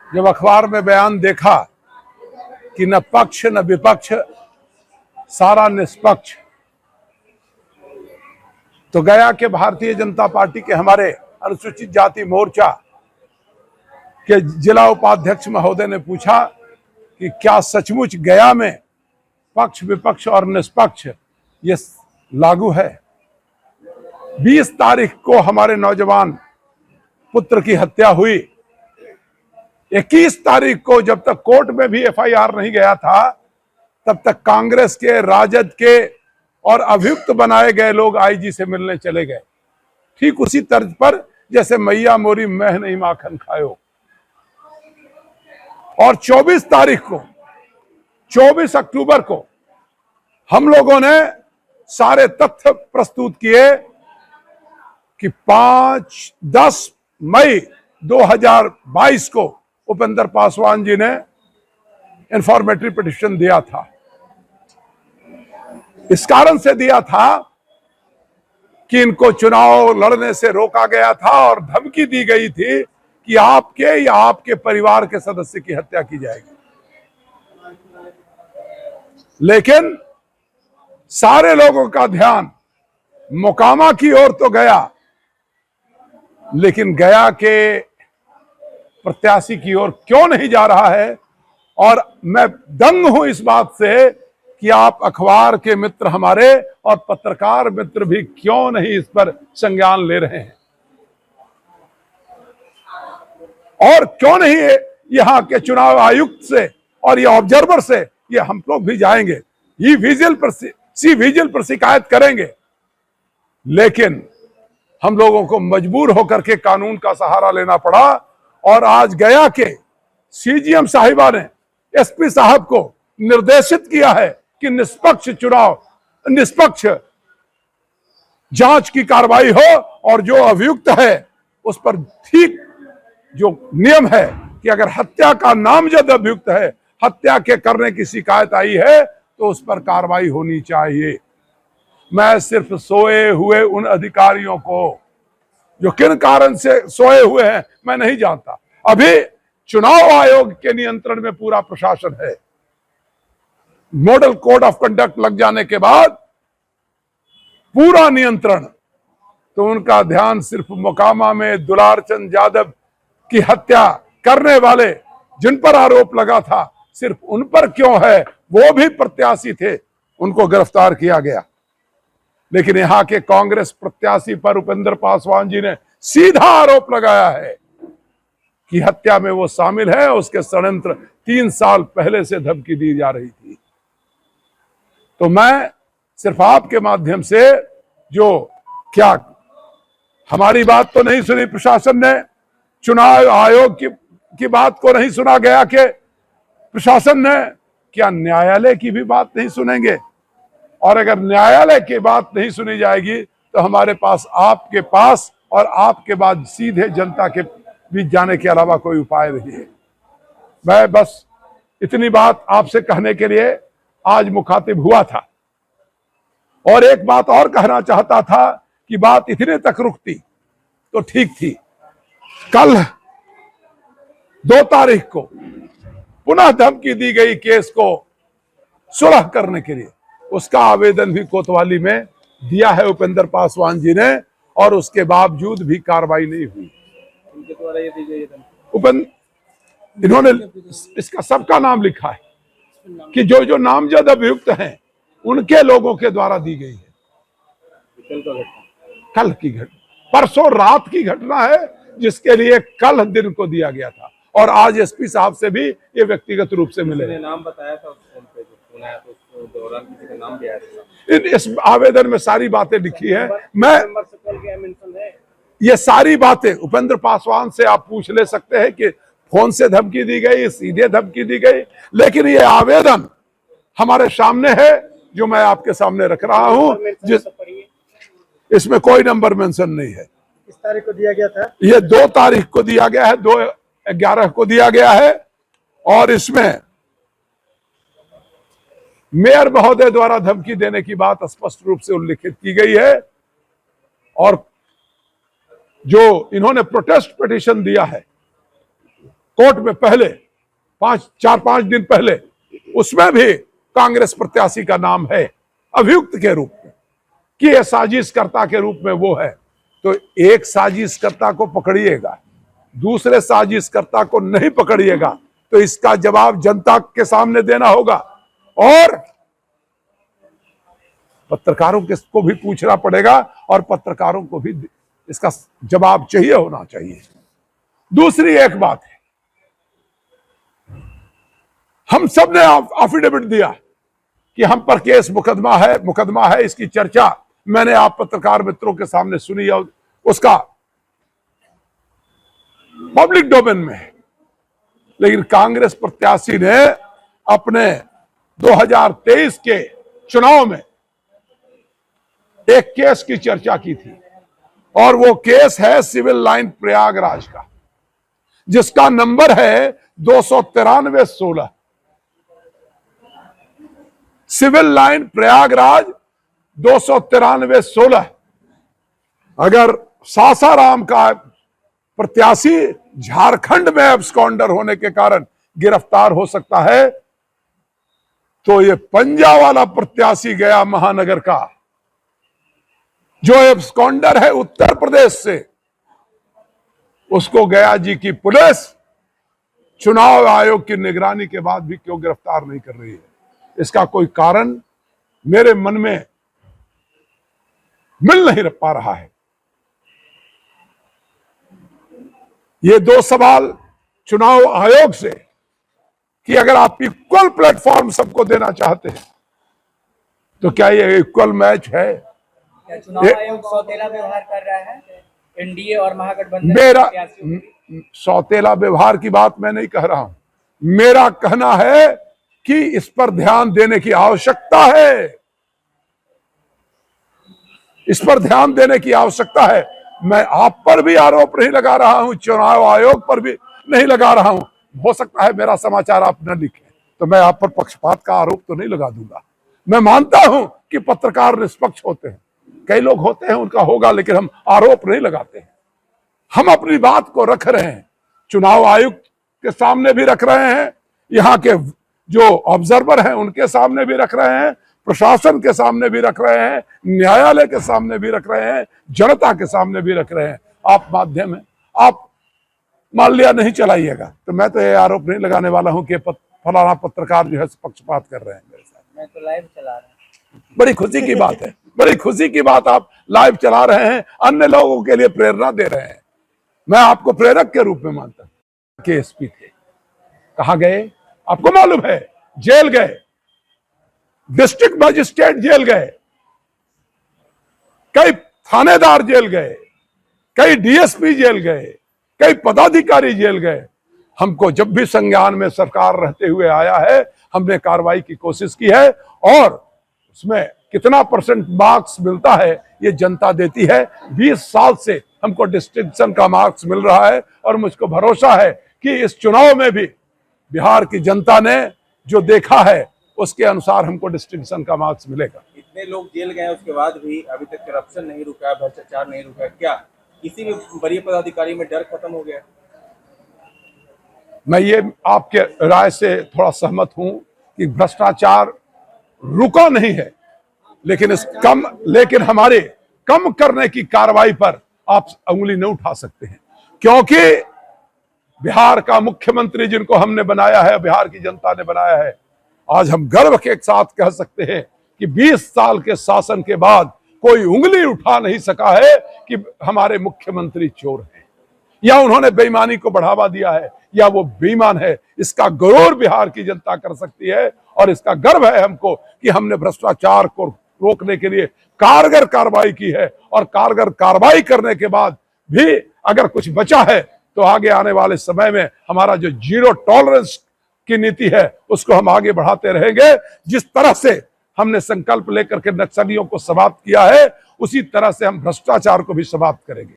जब अखबार में बयान देखा कि न पक्ष न विपक्ष, सारा निष्पक्ष, तो गया के भारतीय जनता पार्टी के हमारे अनुसूचित जाति मोर्चा के जिला उपाध्यक्ष महोदय ने पूछा कि क्या सचमुच गया में पक्ष विपक्ष और निष्पक्ष ये लागू है। 20 तारीख को हमारे नौजवान पुत्र की हत्या हुई। 21 तारीख को जब तक कोर्ट में भी एफआईआर नहीं गया था, तब तक कांग्रेस के, राजद के और अभियुक्त बनाए गए लोग आईजी से मिलने चले गए, ठीक उसी तर्ज पर जैसे मैया मोरी मैं नहीं माखन खायो। और 24 तारीख को, 24 अक्टूबर को हम लोगों ने सारे तथ्य प्रस्तुत किए कि 10 मई 2022 को उपेंद्र पासवान जी ने इंफॉर्मेटरी पिटीशन दिया था। इस कारण से दिया था कि इनको चुनाव लड़ने से रोका गया था और धमकी दी गई थी कि आपके या आपके परिवार के सदस्य की हत्या की जाएगी। लेकिन सारे लोगों का ध्यान मोकामा की ओर तो गया, लेकिन गया के प्रत्याशी की ओर क्यों नहीं जा रहा है। और मैं दंग हूं इस बात से कि आप अखबार के मित्र हमारे और पत्रकार मित्र भी क्यों नहीं इस पर संज्ञान ले रहे हैं, और क्यों नहीं यहां के चुनाव आयुक्त से और ये ऑब्जर्वर से ये हम लोग भी जाएंगे, ये विजिल पर शिकायत करेंगे। लेकिन हम लोगों को मजबूर होकर के कानून का सहारा लेना पड़ा और आज गया के सीजीएम साहिबा ने एसपी साहब को निर्देशित किया है कि निष्पक्ष जांच की कार्रवाई हो और जो अभियुक्त है उस पर ठीक जो नियम है कि अगर हत्या का नामजद अभियुक्त है, हत्या के करने की शिकायत आई है तो उस पर कार्रवाई होनी चाहिए। मैं सिर्फ सोए हुए उन अधिकारियों को जो किन कारण से सोए हुए हैं मैं नहीं जानता। अभी चुनाव आयोग के नियंत्रण में पूरा प्रशासन है। मॉडल कोड ऑफ कंडक्ट लग जाने के बाद पूरा नियंत्रण, तो उनका ध्यान सिर्फ मोकामा में दुलारचंद यादव की हत्या करने वाले जिन पर आरोप लगा था सिर्फ उन पर क्यों है। वो भी प्रत्याशी थे, उनको गिरफ्तार किया गया। लेकिन यहां के कांग्रेस प्रत्याशी पर उपेंद्र पासवान जी ने सीधा आरोप लगाया है कि हत्या में वो शामिल है। उसके षड्यंत्र 3 साल पहले से धमकी दी जा रही थी। तो मैं सिर्फ आपके माध्यम से, जो क्या हमारी बात तो नहीं सुनी प्रशासन ने, चुनाव आयोग की बात को नहीं सुना गया कि प्रशासन ने, क्या न्यायालय की भी बात नहीं सुनेंगे। और अगर न्यायालय की बात नहीं सुनी जाएगी तो हमारे पास, आपके पास और आपके बाद सीधे जनता के बीच जाने के अलावा कोई उपाय नहीं है। मैं बस इतनी बात आपसे कहने के लिए आज मुखातिब हुआ था। और एक बात और कहना चाहता था कि बात इतने तक रुकती तो ठीक थी। कल 2 तारीख को पुनः धमकी दी गई केस को सुलह करने के लिए, उसका आवेदन भी कोतवाली में दिया है उपेंद्र पासवान जी ने, और उसके बावजूद भी कार्रवाई नहीं हुई। इन्होंने इसका सबका नाम लिखा है कि जो नामजद अभियुक्त हैं उनके लोगों के द्वारा दी गई है। कल की घटना, परसों रात की घटना है, जिसके लिए कल दिन को दिया गया था। और आज एसपी साहब से भी ये व्यक्तिगत रूप से मिले। नाम बताया था उस फोन पे, जो फोन आया तो उस दौरान किसी का नाम भी आया था। इस आवेदन में सारी बातें लिखी है। मैं ये सारी बातें उपेंद्र पासवान से आप पूछ ले सकते हैं कि फोन से धमकी दी गई, सीधे धमकी दी गई, लेकिन ये आवेदन हमारे सामने है जो मैं आपके सामने रख रहा हूं, जिस इसमें कोई नंबर मेंशन नहीं है। किस तारीख को दिया गया था? ये 2 तारीख को दिया गया है, 2/11 को दिया गया है। और इसमें मेयर महोदय द्वारा धमकी देने की बात स्पष्ट रूप से उल्लिखित की गई है। और जो इन्होंने प्रोटेस्ट पिटीशन दिया है कोर्ट में पहले 4-5 दिन पहले, उसमें भी कांग्रेस प्रत्याशी का नाम है अभियुक्त के रूप में, कि यह साजिशकर्ता के रूप में वो है। तो एक साजिशकर्ता को पकड़िएगा, दूसरे साजिशकर्ता को नहीं पकड़िएगा, तो इसका जवाब जनता के सामने देना होगा और पत्रकारों को भी पूछना पड़ेगा और पत्रकारों को भी इसका जवाब चाहिए होना चाहिए। दूसरी एक बात है, हम सब ने एफिडेविट दिया कि हम पर केस मुकदमा है, इसकी चर्चा मैंने आप पत्रकार मित्रों के सामने सुनी और उसका पब्लिक डोमेन में है। लेकिन कांग्रेस प्रत्याशी ने अपने 2023 के चुनाव में एक केस की चर्चा की थी और वो केस है सिविल लाइन प्रयागराज का, जिसका नंबर है 293-16। Civil line Prayagraj 293-16। अगर सासाराम का प्रत्याशी झारखंड में एब्सकॉन्डर होने के कारण गिरफ्तार हो सकता है, तो ये पंजा वाला प्रत्याशी गया महानगर का, जो एब्सकॉन्डर है उत्तर प्रदेश से, उसको गया जी की पुलिस चुनाव आयोग की निगरानी के बाद भी क्यों गिरफ्तार नहीं कर रही है? इसका कोई कारण मेरे मन में मिल नहीं पा रहा है। ये 2 सवाल चुनाव आयोग से कि अगर आप इक्वल प्लेटफॉर्म सबको देना चाहते हैं तो क्या ये इक्वल मैच है? क्या चुनाव आयोग सौतेला व्यवहार कर रहा है एनडीए और महागठबंधन? मेरा सौतेला व्यवहार की बात मैं नहीं कह रहा हूं, मेरा कहना है कि इस पर ध्यान देने की आवश्यकता है, इस पर ध्यान देने की आवश्यकता है। मैं आप पर भी आरोप नहीं लगा रहा हूं, चुनाव आयोग पर भी नहीं लगा रहा हूं। हो सकता है मेरा समाचार आप न लिखें तो मैं आप पर पक्षपात का आरोप तो नहीं लगा दूंगा। मैं मानता हूं कि पत्रकार निष्पक्ष होते हैं, कई लोग होते हैं, उनका होगा, लेकिन हम आरोप नहीं लगाते हैं। हम अपनी बात को रख रहे हैं, चुनाव आयुक्त के सामने भी रख रहे हैं, यहाँ के जो ऑब्जर्वर हैं उनके सामने भी रख रहे हैं, प्रशासन के सामने भी रख रहे हैं, न्यायालय के सामने भी रख रहे हैं, जनता के सामने भी रख रहे हैं। आप माध्यम है, आप मान लिया नहीं चलाइएगा तो मैं तो ये आरोप नहीं लगाने वाला हूं कि फलाना पत्रकार जो है पक्षपात कर रहे हैं मेरे साथ। मैं तो लाइव चला रहा हूं। बड़ी खुशी की बात है, बड़ी खुशी की बात, आप लाइव चला रहे हैं, अन्य लोगों के लिए प्रेरणा दे रहे हैं। मैं आपको प्रेरक के रूप में मानता हूं। के एसपी थे, कहां गए आपको मालूम है? जेल गए, डिस्ट्रिक्ट मजिस्ट्रेट जेल गए, कई थानेदार जेल गए, कई डीएसपी जेल गए, कई पदाधिकारी जेल गए। हमको जब भी संज्ञान में सरकार रहते हुए आया है, हमने कार्रवाई की कोशिश की है और उसमें कितना % मार्क्स मिलता है ये जनता देती है। 20 साल से हमको डिस्टिंक्शन का मार्क्स मिल रहा है और मुझको भरोसा है कि इस चुनाव में भी बिहार की जनता ने जो देखा है उसके अनुसार हमको डिस्टिंक्शन का मार्क्स मिलेगा। इतने लोग जेल गए उसके बाद भी अभी तक करप्शन नहीं रुका, भ्रष्टाचार नहीं रुका, क्या किसी भी बड़े पदाधिकारी में डर खत्म हो गया? मैं ये आपके राय से थोड़ा सहमत हूं कि भ्रष्टाचार रुका नहीं है, लेकिन हमारे कम करने की कार्रवाई पर आप उंगली नहीं उठा सकते हैं, क्योंकि बिहार का मुख्यमंत्री जिनको हमने बनाया है, बिहार की जनता ने बनाया है, आज हम गर्व के साथ कह सकते हैं कि 20 साल के शासन के बाद कोई उंगली उठा नहीं सका है कि हमारे मुख्यमंत्री चोर हैं या उन्होंने बेईमानी को बढ़ावा दिया है या वो बेईमान है। इसका गौरव बिहार की जनता कर सकती है और इसका गर्व है हमको कि हमने भ्रष्टाचार को रोकने के लिए कारगर कार्रवाई की है और कारगर कार्रवाई करने के बाद भी अगर कुछ बचा है तो आगे आने वाले समय में हमारा जो 0 टॉलरेंस की नीति है उसको हम आगे बढ़ाते रहेंगे। जिस तरह से हमने संकल्प लेकर के नक्सलियों को समाप्त किया है, उसी तरह से हम भ्रष्टाचार को भी समाप्त करेंगे।